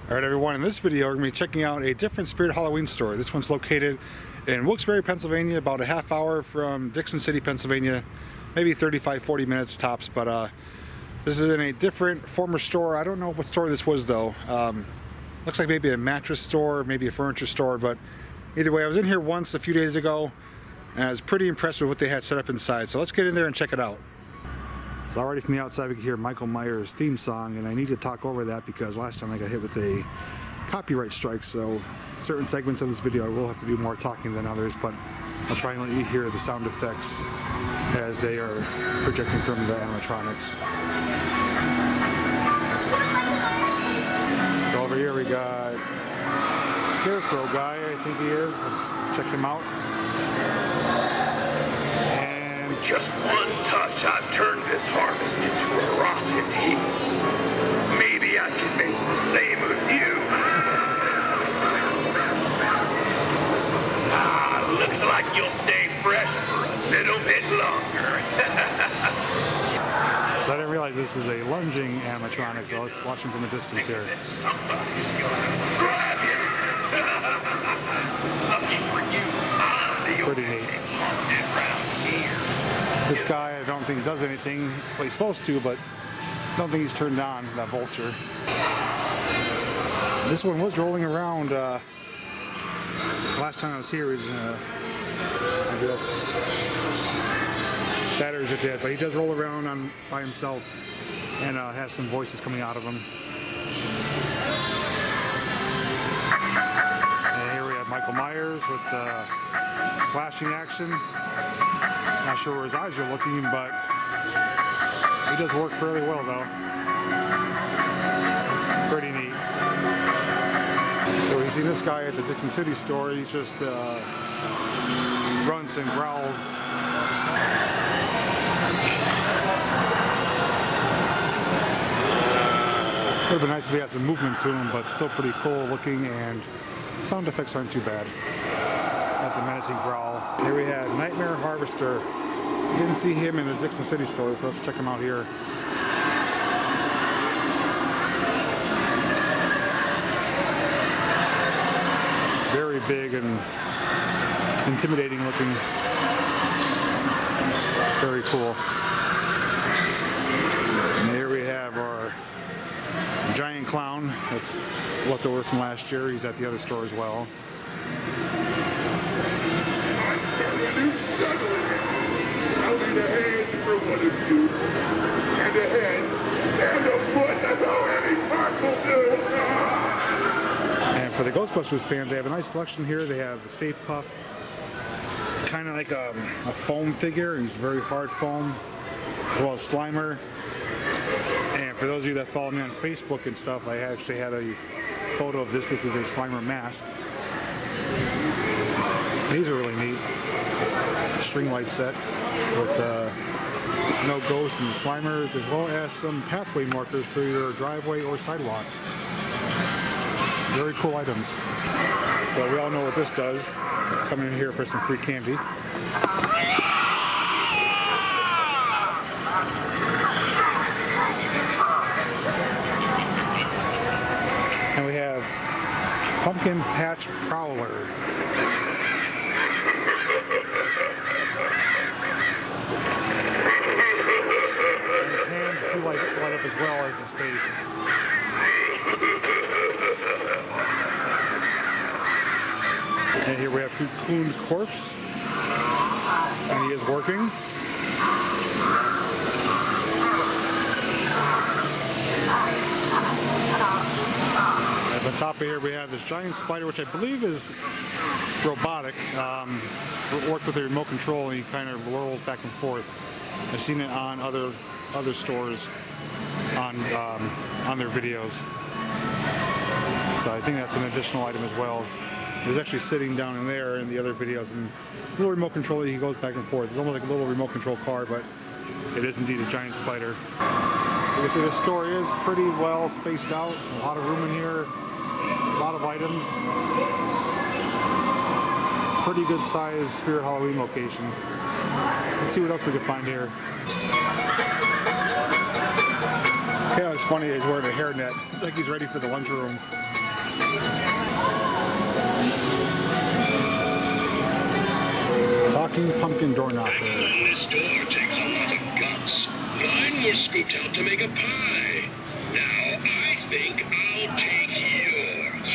Alright everyone, in this video we're going to be checking out a different Spirit Halloween store. This one's located in Wilkes barre, Pennsylvania, about a half hour from Dickson City, Pennsylvania, maybe 35-40 minutes tops, but this is in a different former store. I don't know what store this was though. Looks like maybe a mattress store, maybe a furniture store, but either way, I was in here once a few days ago and I was pretty impressed with what they had set up inside, so let's get in there and check it out. So already from the outside we can hear Michael Myers' theme song, and I need to talk over that because last time I got hit with a copyright strike, so certain segments of this video I will have to do more talking than others, but I'll try and let you hear the sound effects as they are projecting from the animatronics. So over here we got Scarecrow guy, I think he is. Let's check him out. Just one touch, I've turned this harvest into a rotten heap. Maybe I can make the same with you. Looks like you'll stay fresh for a little bit longer. So I didn't realize this is a lunging animatronic, so let's watch him from a distance here. Somebody's gonna grab you. Lucky for you, I'm the pretty only neat. haunted around here. This guy I don't think does anything, well he's supposed to, but I don't think he's turned on, that vulture. This one was rolling around last time I was here. Is I guess batteries are dead, but he does roll around by himself and has some voices coming out of him. And here we have Michael Myers with slashing action. Not sure where his eyes are looking, but he does work fairly well though. Pretty neat. So we've seen this guy at the Dickson City store. He just grunts and growls. Would have been nice if he had some movement to him, but still pretty cool looking, and sound effects aren't too bad. That's a menacing growl. Here we have Nightmare Harvester. Didn't see him in the Dickson City store, so let's check him out here. Very big and intimidating looking. Very cool. And here we have our giant clown. That's leftover from last year. He's at the other store as well. I'll need a hand for one of you, and a head, and a foot, that's all any part will do. And for the Ghostbusters fans, they have a nice selection here. They have the Stay Puft, kind of like a foam figure. He's very hard foam, as well as Slimer. And for those of you that follow me on Facebook and stuff, I actually had a photo of this. This is a Slimer mask. These are really neat. String light set with no ghosts and Slimers, as well as some pathway markers for your driveway or sidewalk. Very cool items. So we all know what this does. Come in here for some free candy. And we have Pumpkin Patch Prowler. Light up as well as his face. And here we have Cocooned Corpse, and he is working. At the top of here we have this giant spider, which I believe is robotic. Works with a remote control, and he kind of whirls back and forth. I've seen it on other stores on their videos. So I think that's an additional item as well. It was actually sitting down in there in the other videos, and a little remote control, he goes back and forth. It's almost like a little remote control car, but it is indeed a giant spider. You can see this store is pretty well spaced out. A lot of room in here, a lot of items. Pretty good sized Spirit Halloween location. Let's see what else we can find here. Yeah, it's funny, he's wearing a hairnet. It's like he's ready for the lunchroom. Talking pumpkin door knocker. This door takes a lot of guts. Mine were scooped out to make a pie. Now I think I'll take yours.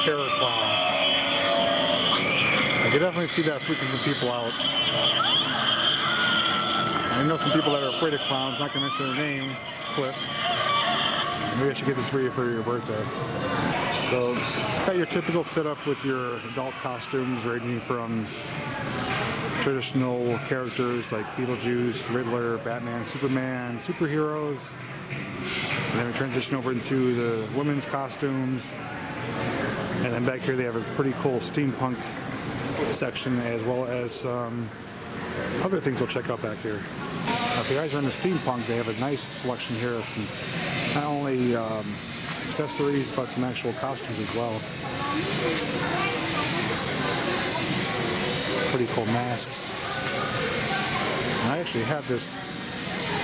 Terror clown. I can definitely see that freaking some people out. I know some people that are afraid of clowns, not gonna mention their name, Cliff. Maybe I should get this for you for your birthday. So, got your typical setup with your adult costumes ranging from traditional characters like Beetlejuice, Riddler, Batman, Superman, superheroes. And then we transition over into the women's costumes. And then back here they have a pretty cool steampunk section as well as other things we'll check out back here. Now, if you guys are into steampunk, they have a nice selection here of some not only accessories but some actual costumes as well. Pretty cool masks. And I actually have this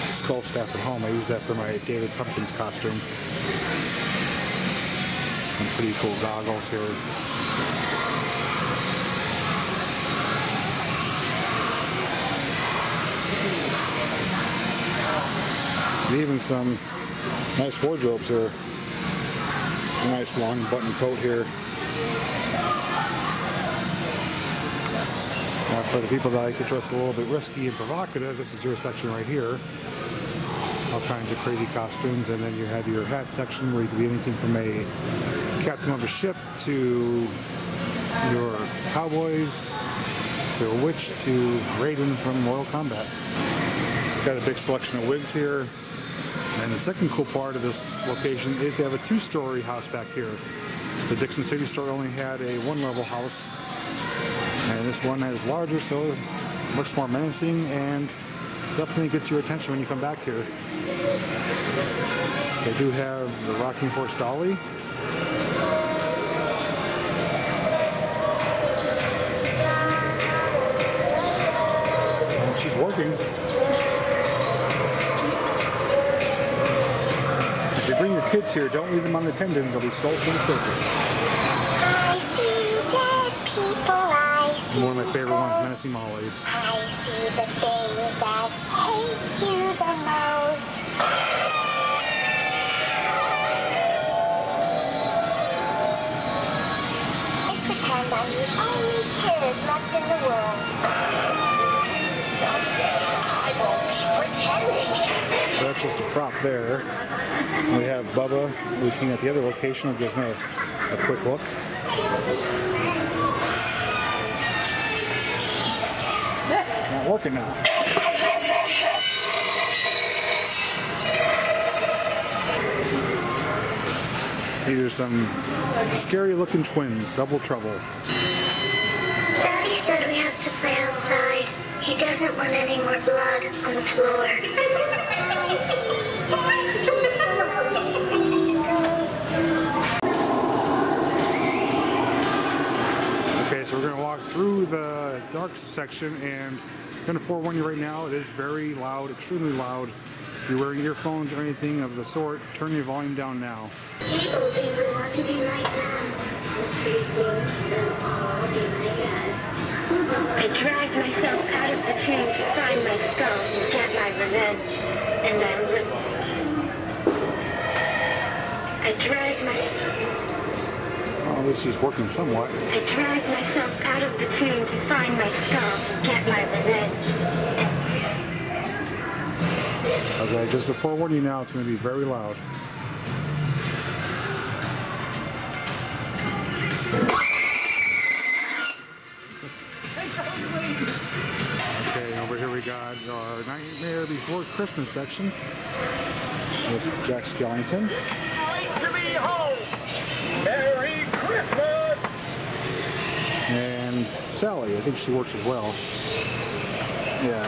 skull staff at home. I use that for my David Pumpkins costume. Some pretty cool goggles here. Even some nice wardrobes here. It's a nice long button coat here. Now for the people that like to dress a little bit risky and provocative, this is your section right here. All kinds of crazy costumes, and then you have your hat section where you can be anything from a captain of a ship to your cowboys to a witch to Raiden from Mortal Kombat. Got a big selection of wigs here. And the second cool part of this location is they have a two-story house back here. The Dickson City store only had a one-level house, and this one is larger, so it looks more menacing and definitely gets your attention when you come back here. They do have the rocking horse dolly. And she's working. If you bring your kids here, don't leave them unattended. They'll be sold to the circus. I see dead people, I see One of my favorite ones, Menacing Molly. I see the things that hate you the most. I pretend I'm the only kid left in the world. I won't be pretending. That's just a prop there. We have Bubba, we've seen at the other location. I'll give him a quick look. Not working now. These are some scary looking twins, double trouble. Daddy said we have to play outside. He doesn't want any more blood on the floor. Okay, so we're going to walk through the dark section, and I'm going to forewarn you right now, it is very loud, extremely loud. If you're wearing earphones or anything of the sort, turn your volume down now. People want to be like them. I dragged myself out of the tomb to find my skull and get my revenge. And I dragged Well, at least she's working somewhat. I dragged myself out of the tomb to find my skull and get my revenge. Okay, just to forewarn you now, it's going to be very loud. Okay, over here we got our Nightmare Before Christmas section with Jack Skellington. Great to be home. Merry Christmas. And Sally, I think she works as well. Yeah.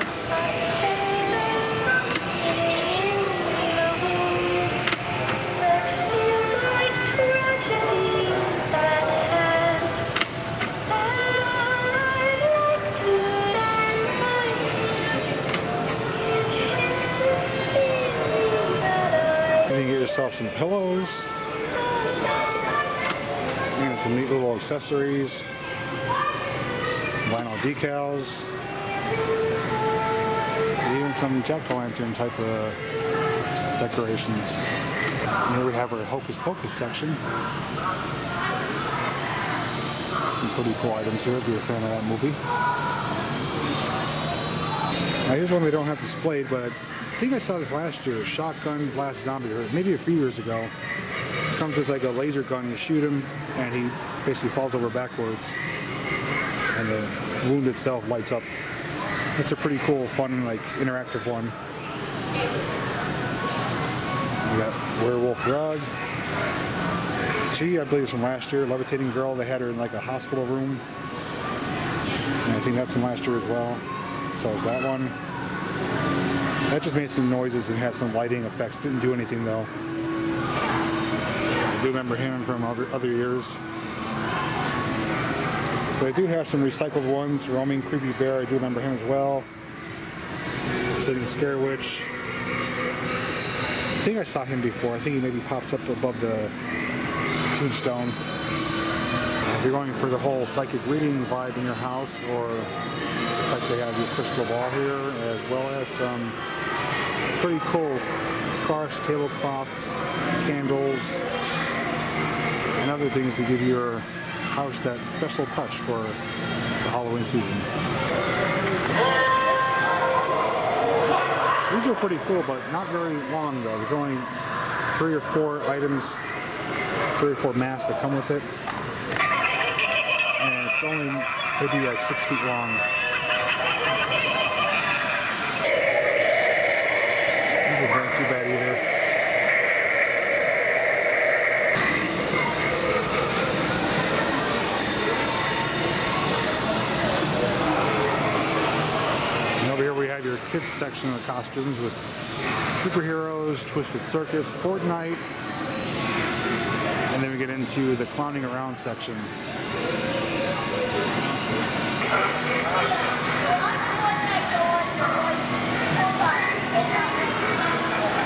saw some pillows and some neat little accessories, vinyl decals, even some jack-o'-lantern type of decorations. And here we have our Hocus Pocus section. Some pretty cool items here if you're a fan of that movie. Now here's one they don't have displayed, but I think I saw this last year, Shotgun Blast Zombie, or maybe a few years ago. It comes with like a laser gun, you shoot him, and he basically falls over backwards, and the wound itself lights up. It's a pretty cool, fun, like interactive one. We got Werewolf Rug. She, I believe, is from last year. Levitating Girl. They had her in like a hospital room, and I think that's from last year as well. So is that one. That just made some noises and had some lighting effects. Didn't do anything though. I do remember him from other years. So I do have some recycled ones. Roaming Creepy Bear, I do remember him as well. Sitting Scare Witch. I think I saw him before. I think he maybe pops up above the tombstone. If you're going for the whole psychic reading vibe in your house, or it's like they have your crystal ball here, as well as some pretty cool scarves, tablecloths, candles, and other things to give your house that special touch for the Halloween season. These are pretty cool, but not very long though. There's only 3 or 4 items, 3 or 4 masks that come with it. And it's only maybe like 6 feet long. These aren't too bad either. We have your kids section of costumes with superheroes, Twisted Circus, Fortnite, and then we get into the clowning around section.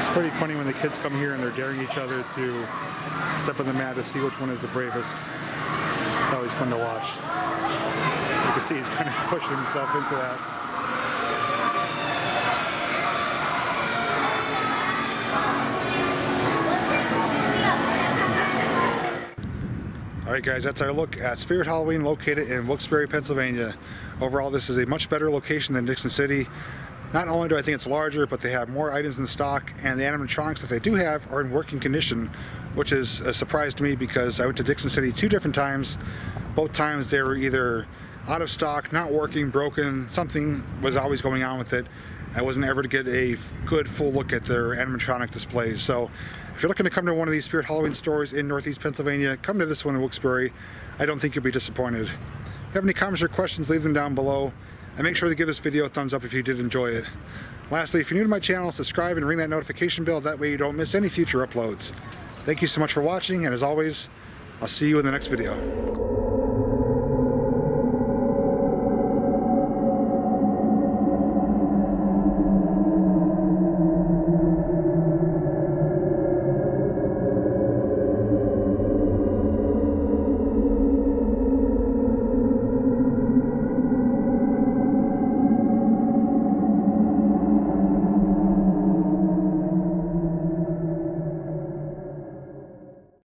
It's pretty funny when the kids come here and they're daring each other to step on the mat to see which one is the bravest. It's always fun to watch. As you can see, he's kind of pushing himself into that. Alright guys, that's our look at Spirit Halloween located in Wilkes barre, Pennsylvania. Overall, this is a much better location than Dickson City. Not only do I think it's larger, but they have more items in stock, and the animatronics that they do have are in working condition, which is a surprise to me because I went to Dickson City 2 different times. Both times they were either out of stock, not working, broken, something was always going on with it. I wasn't ever to get a good full look at their animatronic displays. So if you're looking to come to one of these Spirit Halloween stores in Northeast Pennsylvania, come to this one in Wilkes barre. I don't think you'll be disappointed. If you have any comments or questions, leave them down below. And make sure to give this video a thumbs up if you did enjoy it. Lastly, if you're new to my channel, subscribe and ring that notification bell. That way you don't miss any future uploads. Thank you so much for watching, and as always, I'll see you in the next video.